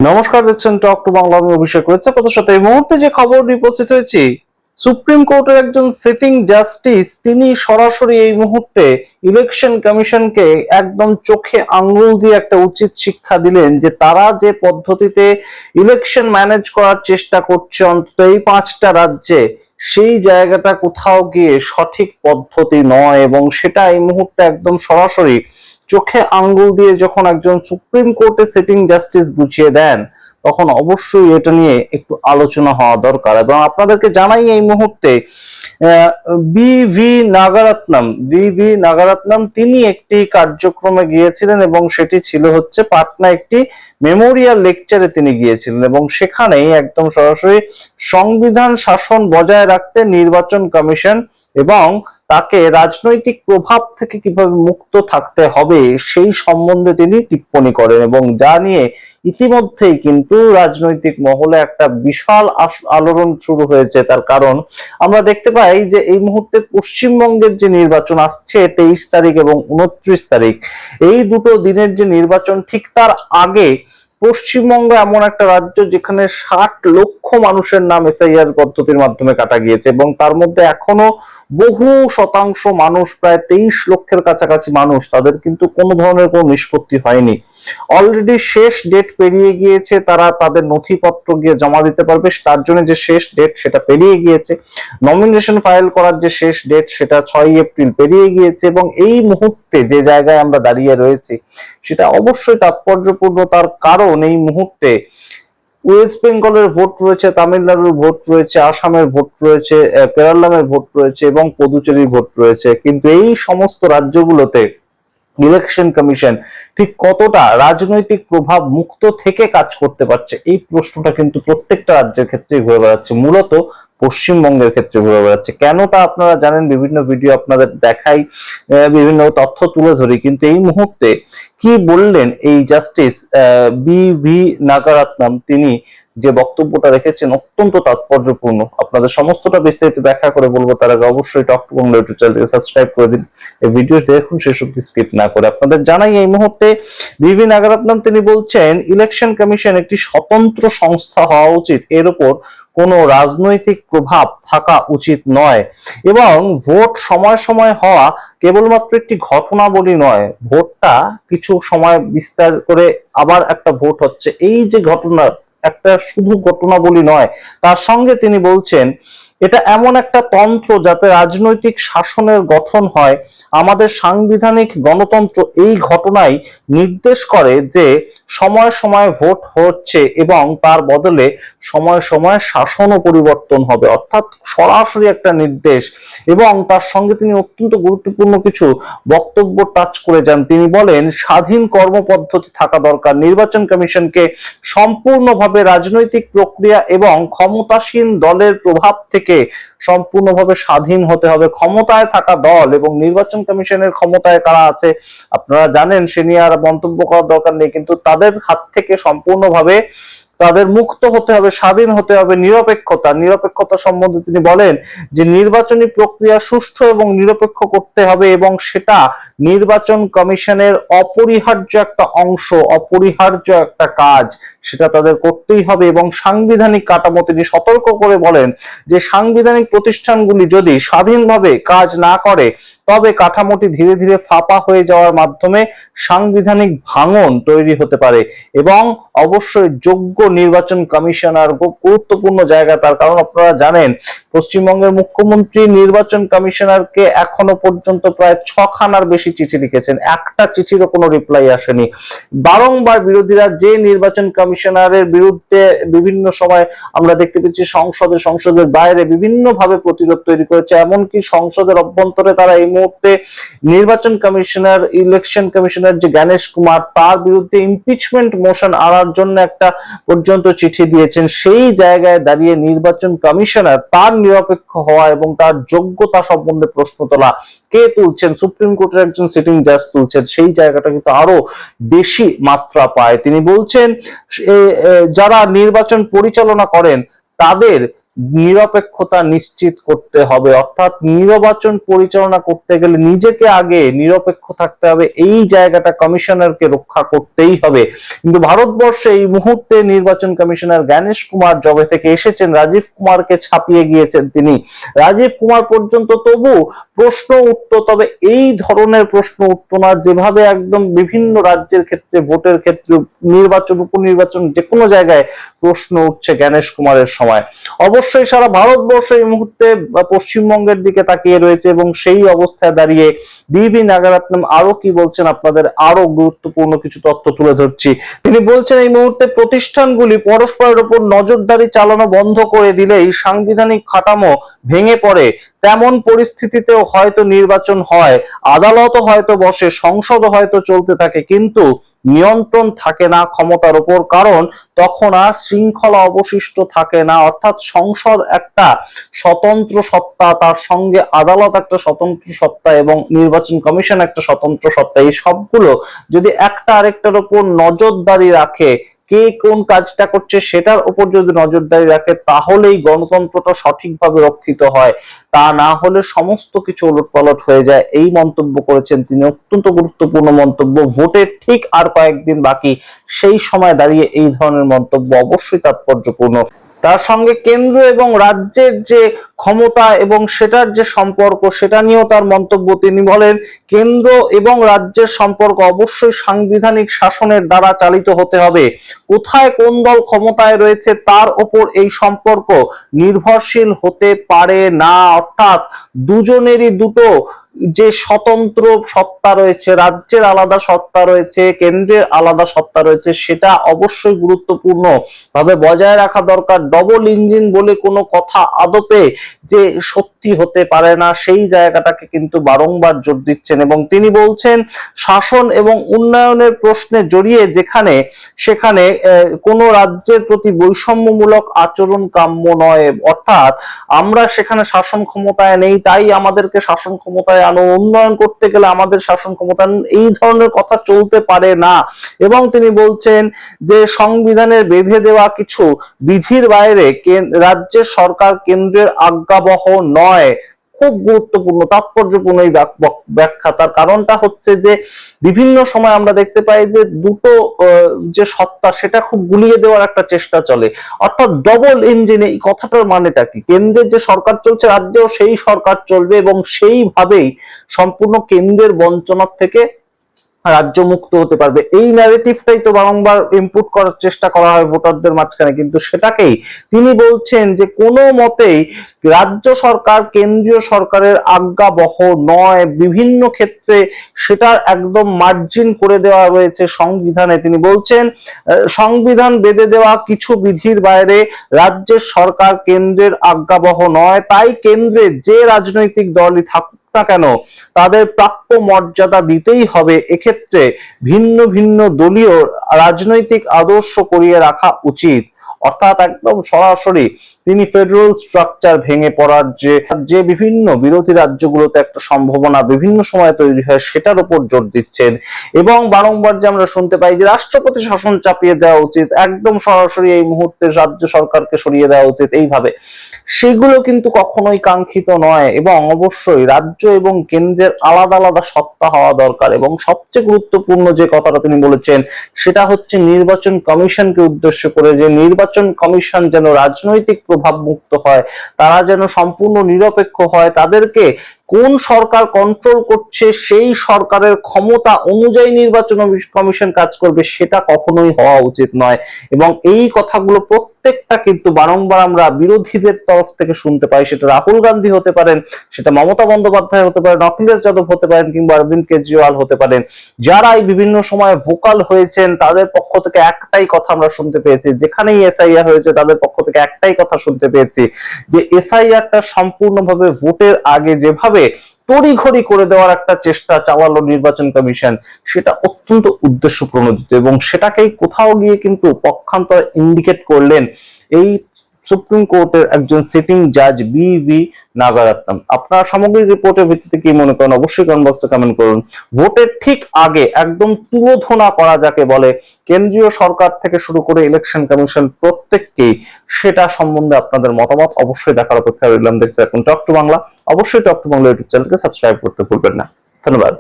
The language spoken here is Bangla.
নমস্কার, দেখছেন টক টু বাংলা। আমি অভিষেক রয়েছে কথার সাথে এই মুহূর্তে যে খবর উপস্থিত হয়েছি, সুপ্রিম কোর্টের একজন সিটিং জাস্টিস তিনি সরাসরি এই মুহূর্তে ইলেকশন কমিশনকে একদম চোখে আঙ্গুল দিয়ে একটা উচিত শিক্ষা দিলেন যে তারা যে পদ্ধতিতে ইলেকশন ম্যানেজ করার চেষ্টা করছে অন্তত এই 5টা রাজ্যে, সেই জায়গাটা কোথাও গিয়ে সঠিক পদ্ধতি নয়। এবং সেটা এই মুহূর্তে একদম সরাসরি চোখে আঙ্গুল দিয়ে যখন একজন সুপ্রিম কোর্টের সিটিং জাস্টিস বুঝিয়ে দেন, তখন অবশ্যই এটা নিয়ে একটু আলোচনা হওয়া দরকার। এবং আপনাদেরকে জানাই এই মুহূর্তে বি ভি নাগারাত্নম তিনি একটি কার্যক্রমে গিয়েছিলেন এবং সেটি ছিল হচ্ছে পাটনা একটি মেমোরিয়াল লেকচারে তিনি গিয়েছিলেন এবং সেখানেই একদম সরাসরি সংবিধান শাসন বজায় রাখতে নির্বাচন কমিশন এবং তাকে রাজনৈতিক প্রভাব থেকে কিভাবে মুক্ত থাকতে হবে সেই সম্বন্ধে তিনি টিপ্পনী করেন। এবং যা নিয়ে ইতিমধ্যেই কিন্তু রাজনৈতিক মহলে একটা বিশাল আলোড়ন শুরু হয়েছে। তার কারণ আমরা দেখতে পাই যে এই মুহূর্তে পশ্চিমবঙ্গের যে নির্বাচন আসছে 23 তারিখ এবং 29 তারিখ, এই দুটো দিনের যে নির্বাচন, ঠিক তার আগে পশ্চিমবঙ্গ এমন একটা রাজ্য যেখানে 60 লক্ষ মানুষের নাম এসআইআর পদ্ধতির মাধ্যমে কাটা গিয়েছে এবং তার মধ্যে এখনো বহু শতাংশ মানুষ, প্রায় 23 লক্ষের কাছাকাছি মানুষ, তাদের কিন্তু কোনো ধরনের কোনো নিষ্পত্তি হয়নি। অলরেডি শেষ ডেট পেরিয়ে গিয়েছে, তারা তাদের নথিপত্র গিয়ে জমা দিতে পারবে, তার জন্য যে শেষ ডেট সেটা পেরিয়ে গিয়েছে। নমিনেশন ফাইল করার যে শেষ ডেট সেটা 6 এপ্রিল পেরিয়ে গিয়েছে। এবং এই মুহূর্তে যে জায়গায় আমরা দাঁড়িয়ে রয়েছি সেটা অবশ্যই তাৎপর্যপূর্ণ। তার কারণ এই মুহূর্তে ওয়েস্ট বেঙ্গলের ভোট রয়েছে, তামিলনাড়ুর ভোট রয়েছে, আসামের ভোট রয়েছে, কেরালামের ভোট রয়েছে এবং পদুচেরির ভোট রয়েছে। কিন্তু এই সমস্ত রাজ্যগুলোতে ইলেকশন কমিশন ঠিক কতটা রাজনৈতিক প্রভাব মুক্ত থেকে কাজ করতে পারছে, এই প্রশ্নটা কিন্তু প্রত্যেকটা রাজ্যের ক্ষেত্রে ঘুরে বেড়াচ্ছে, মূলত পশ্চিমবঙ্গের ক্ষেত্রে ঘুরে বেড়াচ্ছে। কেন তা আপনারা জানেন, বিভিন্ন ভিডিও আপনাদের দেখাই, বিভিন্ন তথ্য তুলে ধরি। কিন্তু এই মুহূর্তে কি বললেন এই জাস্টিস বি ভি নাগারাত্নম, তিনি যে বক্তব্যটা রেখেছেন অত্যন্ত তাৎপর্যপূর্ণ। আপনাদের সমস্তটা বিস্তারিত ব্যাখ্যা করে বলবো, তার আগে অবশ্যই টক টু বাংলা ইউটিউব চ্যানেলকে সাবস্ক্রাইব করে দিন। এই ভিডিও দেখুন শেষ অবধি স্কিপ না করে। আপনাদের জানাই এই মুহূর্তে বি ভি নাগারাত্নম তিনি বলছেন ইলেকশন কমিশন একটি স্বতন্ত্র সংস্থা হওয়া উচিত, এর উপর কোনো রাজনৈতিক প্রভাব থাকা উচিত নয়। এবং ভোট সময় সময় হওয়া কেবলমাত্র একটি ঘটনাবলী নয়, ভোটটা কিছু সময় বিস্তার করে আবার একটা ভোট হচ্ছে, এই যে ঘটনা একটা শুধু ঘটনাবলী নয়, তার সঙ্গে তিনি বলছেন এটা এমন একটা তন্ত্র যাতে রাজনৈতিক শাসনের গঠন হয়। আমাদের সাংবিধানিক গণতন্ত্র এই ঘটনাই নির্দেশ করে যে সময় সময় ভোট হচ্ছে এবং তার বদলে সময় সময় শাসনও পরিবর্তন হবে, অর্থাৎ সরাসরি একটা নির্দেশ। এবং তার সঙ্গে তিনি অত্যন্ত গুরুত্বপূর্ণ কিছু বক্তব্য টাচ করে যান। তিনি বলেন স্বাধীন কর্মপদ্ধতি থাকা দরকার, নির্বাচন কমিশনকে সম্পূর্ণভাবে রাজনৈতিক প্রক্রিয়া এবং ক্ষমতাসীন দলের প্রভাব থেকে সম্পূর্ণভাবে স্বাধীন হতে হবে। ক্ষমতায় থাকা দল এবং নির্বাচন কমিশনের ক্ষমতায় কারা আছে আপনারা জানেন, সে নিয়ে আর মন্তব্য করার দরকার নেই। কিন্তু তাদের হাত থেকে সম্পূর্ণভাবে তাদের মুক্ত হতে হবে, স্বাধীন হতে হবে। নিরপেক্ষতা সম্বন্ধে তিনি বলেন যে নির্বাচনী প্রক্রিয়া সুষ্ঠু এবং নিরপেক্ষ করতে হবে এবং সেটা নির্বাচন কমিশনের অপরিহার্য একটা অংশ, অপরিহার্য একটা কাজ, সেটা তাদের করতেই হবে। এবং সাংবিধানিক কাঠামো তিনি সতর্ক করে বলেন যে সাংবিধানিক প্রতিষ্ঠানগুলি যদি স্বাধীনভাবে কাজ না করে তবে কাঠামোটি ধীরে ধীরে ফাঁপা হয়ে যাওয়ার মাধ্যমে সাংবিধানিক ভাঙন তৈরি হতে পারে। এবং অবশ্যই যোগ্য নির্বাচন কমিশনার খুব গুরুত্বপূর্ণ জায়গা। তার কারণ আপনারা জানেন পশ্চিমবঙ্গের মুখ্যমন্ত্রী নির্বাচন কমিশনারকে এখনো পর্যন্ত প্রায় 6খানার বেশি চিঠি লিখেছেন, একটা চিঠিরও কোনো রিপ্লাই আসেনি। বারংবার বিরোধীরা যে নির্বাচন কমিশনারের বিরুদ্ধে বিভিন্ন সময় আমরা দেখতে পেয়েছি সংসদের বাইরে বিভিন্ন ভাবে প্রতিরোধ তৈরি করেছে, এমনকি সংসদের অভ্যন্তরে তারা এই মুহূর্তে নির্বাচন কমিশনার, ইলেকশন কমিশনার যে জ্ঞানেশ কুমার, তার বিরুদ্ধে ইমপিচমেন্ট মোশন আনার জন্য একটা পর্যন্ত চিঠি দিয়েছেন। সেই জায়গায় দাঁড়িয়ে নির্বাচন কমিশনার তার নিরপেক্ষ হওয়া এবং তার যোগ্যতা সম্বন্ধে প্রশ্ন তোলা কে তুলছেন? সুপ্রিম কোর্টের একজন সিটিং জাজ তুলছেন। সেই জায়গাটা কিন্তু আরো বেশি মাত্রা পায়। তিনি বলছেন যারা নির্বাচন পরিচালনা করেন তাদের নিরপেক্ষতা নিশ্চিত করতে হবে, অর্থাৎ নির্বাচন পরিচালনা করতে গেলে নিজেকে আগে নিরপেক্ষ থাকতে হবে, এই জায়গাটা কমিশনারকে রক্ষা করতেই হবে। কিন্তু ভারতবর্ষে এই মুহূর্তে নির্বাচন কমিশনার জ্ঞানেশ কুমার জবে থেকে এসেছেন, রাজীব কুমারকে ছাপিয়ে গিয়েছেন তিনি। রাজীব কুমার পর্যন্ত তবু প্রশ্ন উঠতো, তবে এই ধরনের প্রশ্ন উঠতো না যেভাবে একদম বিভিন্ন রাজ্যের ক্ষেত্রে, ভোটের ক্ষেত্রে, নির্বাচন, উপনির্বাচন, যে কোনো জায়গায় প্রশ্ন উঠছে জ্ঞানেশ কুমারের সময়। অবশ্যই সারা ভারতবর্ষ এই মুহূর্তে পশ্চিমবঙ্গের দিকে তাকিয়ে রয়েছে এবং সেই অবস্থায় দাঁড়িয়ে বিবি নাগারত্নম আরো কি বলছেন আপনাদের আরো গুরুত্বপূর্ণ কিছু তথ্য তুলে ধরছি। তিনি বলছেন এই মুহূর্তে প্রতিষ্ঠানগুলি পরস্পরের উপর নজরদারি চালানো বন্ধ করে দিলেই সাংবিধানিক কাঠামো ভেঙে পড়ে, তেমন পরিস্থিতিতেও হয়তো নির্বাচন হয়, আদালতও হয়তো বসে, সংসদও হয়তো চলতে থাকে, কিন্তু নিয়ন্ত্রণ থাকে না ক্ষমতার উপর, কারণ তখন আর শৃঙ্খলা অবশিষ্ট থাকে না। অর্থাৎ সংসদ একটা স্বতন্ত্র সত্তা, তার সঙ্গে আদালত একটা স্বতন্ত্র সত্তা এবং নির্বাচন কমিশন একটা স্বতন্ত্র সত্তা, এই সবগুলো যদি একটা আরেকটার উপর নজরদারি রাখে, কে কোন কাজটা করছে সেটার উপর যদি নজরদারি রাখে, তাহলেই গণতন্ত্রটা সঠিকভাবে রক্ষিত হয়। তা না হলে সমস্ত কিছু ওলটপালট হয়ে যায়। এই মন্তব্য করেছেন তিনি, অত্যন্ত গুরুত্বপূর্ণ মন্তব্য। ভোটের ঠিক আর কয়েকদিন বাকি, সেই সময় দাঁড়িয়ে এই ধরনের মন্তব্য অবশ্যই তাৎপর্যপূর্ণ। তার সঙ্গে কেন্দ্র এবং রাজ্যের যে ক্ষমতা এবং সেটার যে সম্পর্ক, সেটা নিয়েও তার মন্তব্য। তিনি বলেন কেন্দ্র এবং রাজ্যের সম্পর্ক অবশ্যই সাংবিধানিক শাসনের দ্বারা চালিত হতে হবে। কোথায় কোন দল ক্ষমতায় রয়েছে তার উপর এই সম্পর্ক নির্ভরশীল হতে পারে না। অর্থাৎ দুজনেরই দুটো যে স্বতন্ত্র সত্তা রয়েছে, রাজ্যের আলাদা সত্তা রয়েছে, কেন্দ্রের আলাদা সত্তা রয়েছে, সেটা অবশ্যই গুরুত্বপূর্ণ ভাবে বজায় রাখা দরকার। ডবল ইঞ্জিন বলে কোনো কথা আদপে যে সত্যি হতে পারে না, সেই জায়গাটাকে কিন্তু বারংবার জোর দিচ্ছেন। এবং তিনি বলছেন শাসন এবং উন্নয়নের প্রশ্নে জড়িয়ে যেখানে সেখানে কোনো রাজ্যের প্রতি বৈষম্যমূলক আচরণ কাম্য নয়। অর্থাৎ আমরা সেখানে শাসন ক্ষমতায় নেই, তাই আমাদেরকে শাসন ক্ষমতায় আনো, উন্নয়ন করতে গেলে আমাদের শাসন ক্ষমতা, এই ধরনের কথা চলতে পারে না। এবং তিনি বলছেন যে সংবিধানের বেঁধে দেওয়া কিছু বিধির বাইরে রাজ্যের সরকার কেন্দ্রের আজ্ঞাবহ নয়। খুব গুরুত্বপূর্ণ, তাৎপর্যপূর্ণ এই ব্যাখ্যা। তার কারণটা হচ্ছে যে বিভিন্ন সময় আমরা দেখতে পাই যে দুটো যে সত্তা, সেটা খুব গুলিয়ে দেওয়ার একটা চেষ্টা চলে। অর্থাৎ ডবল ইঞ্জিন, এই কথাটার মানেটা কি? কেন্দ্রের যে সরকার চলছে, রাজ্যেও সেই সরকার চলবে এবং সেইভাবেই সম্পূর্ণ কেন্দ্রের বঞ্চনার থেকে রাজ্য মুক্ত হতে পারবে। এই ন্যারেটিভটাই তো বারংবার ইনপুট করার চেষ্টা করা হয় ভোটারদের মাঝখানে, কিন্তু সেটাকেই তিনি বলছেন যে কোনো মতেই রাজ্য সরকার কেন্দ্রীয় সরকারের আজ্ঞাবহ নয়। বিভিন্ন ক্ষেত্রে সেটার একদম মার্জিন করে দেওয়া রয়েছে সংবিধানে। তিনি বলছেন সংবিধান বেঁধে দেওয়া কিছু বিধির বাইরে রাজ্যের সরকার কেন্দ্রের আজ্ঞাবহ নয়, তাই কেন্দ্রে যে রাজনৈতিক দলই থাকুক না কেন তাদের প্রাপ্য মর্যাদা দিতেই হবে। এক্ষেত্রে ভিন্ন ভিন্ন দলীয় রাজনৈতিক আদর্শ করিয়ে রাখা উচিত। অর্থাৎ একদম সরাসরি তিনি ফেডারেল স্ট্রাকচার ভেঙে পড়ার যে বিভিন্ন বিরোধী রাজ্যগুলোতে একটা সম্ভাবনা বিভিন্ন সময় তৈরি হয়, সেটার উপর জোর দিচ্ছেন। এবং বারংবার যে আমরা শুনতে পাই যে রাষ্ট্রপতি শাসন চাপিয়ে দেওয়া উচিত, একদম সরাসরি এই মুহূর্তে রাজ্য সরকারকে সরিয়ে দেওয়া উচিত, এইভাবে, সেগুলো কিন্তু কখনোই কাঙ্ক্ষিত নয়। এবং অবশ্যই রাজ্য এবং কেন্দ্রের আলাদা আলাদা সত্তা হওয়া দরকার। এবং সবচেয়ে গুরুত্বপূর্ণ যে কথাটা তিনি বলেছেন সেটা হচ্ছে নির্বাচন কমিশনকে উদ্দেশ্য করে, যে নির্বাচন কমিশন যেন রাজনৈতিক প্রভাব মুক্ত হয়, তারা যেন সম্পূর্ণ নিরপেক্ষ হয়, তাদেরকে কোন সরকার কন্ট্রোল করছে সেই সরকারের ক্ষমতা অনুযায়ী নির্বাচন কমিশন কাজ করবে, সেটা কখনোই হওয়া উচিত নয়। এবং এই কথাগুলো প্রত্যেকটা কিন্তু বারংবার আমরা বিরোধীদের তরফ থেকে শুনতে পাই। সেটা রাহুল গান্ধী হতে পারেন, সেটা মমতা বন্দ্যোপাধ্যায় হতে পারেন, অখিলেশ যাদব হতে পারেন, কিংবা অরবিন্দ কেজরিওয়াল হতে পারেন। যারা এই বিভিন্ন সময় ভোকাল হয়েছেন তাদের পক্ষ থেকে একটাই কথা আমরা শুনতে পেয়েছি, যেখানেই এসআইআর হয়েছে তাদের পক্ষ থেকে একটাই কথা শুনতে পেয়েছি, যে এসআইআরটা সম্পূর্ণভাবে ভোটের আগে যেভাবে তড়িঘড়ি করে দেওয়ার একটা চেষ্টা চালালো নির্বাচন কমিশন, সেটা অত্যন্ত উদ্দেশ্য প্রণোদিত। এবং সেটাকেই কোথাও গিয়ে কিন্তু পক্ষান্তর ইন্ডিকেট করলেন এই সুপ্রিম কোর্টের একজন সিটিং জাজ বি.ভি. নাগারাত্নম। আপনারা সামগ্রিক রিপোর্টের ভিত্তিতে কি মনে করেন অবশ্যই কমেন্ট বক্সে কমেন্ট করুন। ভোটের ঠিক আগে একদম তুলোধনা করা যাকে বলে কেন্দ্রীয় সরকার থেকে শুরু করে ইলেকশন কমিশন প্রত্যেককেই, সেটা সম্বন্ধে আপনাদের মতামত অবশ্যই দেখার অপেক্ষা রইলাম। দেখতে থাকুন টক টু বাংলা। অবশ্যই টক টু বাংলা ইউটিউব চ্যানেলকে সাবস্ক্রাইব করতে ভুলবেন না। ধন্যবাদ।